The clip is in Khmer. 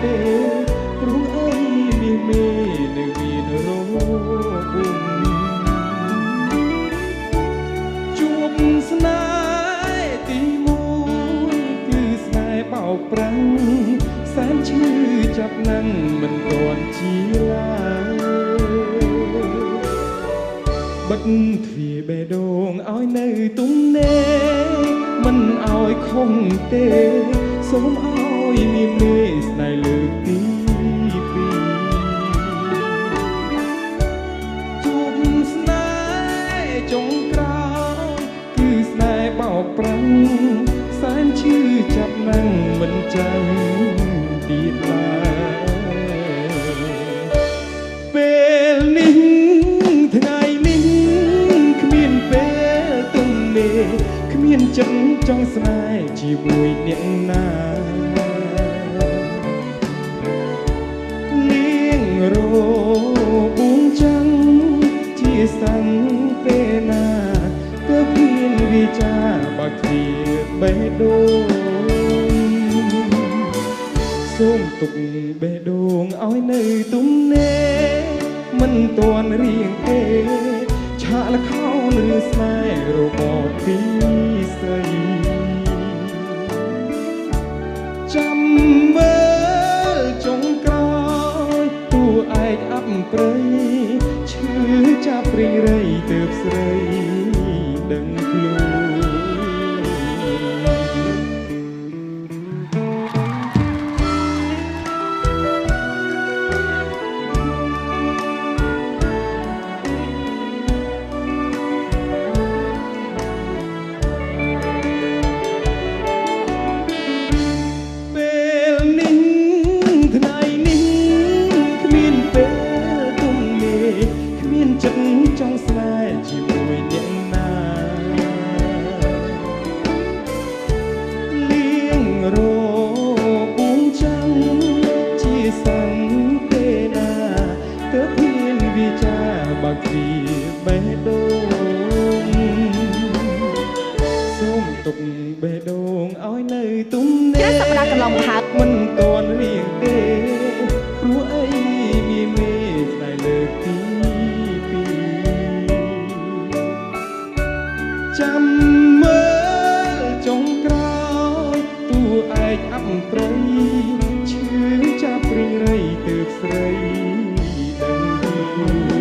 ទេព្រោះអីមានមេនៅមានរោពុំជួបស្នេហ៍ទីមួយគឺស្នេហ៍បោកប្រាំងសែនឈឺចាប់ណាំងមិនទាន់ជាឡើយបិទទ្វារបេះដូងឲ្យនៅទំនេរមិនឲ្យខំទេសូមឲ្យមានមេស្នេហ៍លើកទីពីរជួបស្នេហ៍ចុងក្រោយគឺស្នេហ៍បោកប្រាំងសែនឈឺចាប់ណាំងមិនចាំទៀតឡើយពេលនេះថ្ងៃនេះគ្មានពេលទំនេរគ្មានចិត្តចង់ស្នេហ៍ជាមួយអ្នកណាលៀងរបួងចាំងជាសាំងពេលណាក៏គ្មានវិចារបើកទ្វារបេះដូងសូមទុកបេះដូងឲ្យនៅទំនេរមិនទាន់រៀងទេឆាកល្ខោនឬស្នេហ៍របស់ពីស្រីចាំមើលចុងក្រោយតួឯកអប់ព្រៃឈឺចាប់រីរៃទើបស្រីដឹងខ្លួនចង់ស្នេហ៍ជាមួយអ្នកណាលៀងរបួងចាំងជាសាំងពេលណាទើបមានវិចារបើកទ្វារបេះដូងសូមទុកបេះដូងឲ្យនៅទំនេរសប្តាហ៍កន្លងមកហើយមិនទាន់រៀងទេព្រោះអីមានមេស្នេហ៍លើកទីចាំមើលចុងក្រោយតួឯកអប់ព្រៃឈឺចាប់ព្រីរៃទើបស្រីដឹងខ្លួន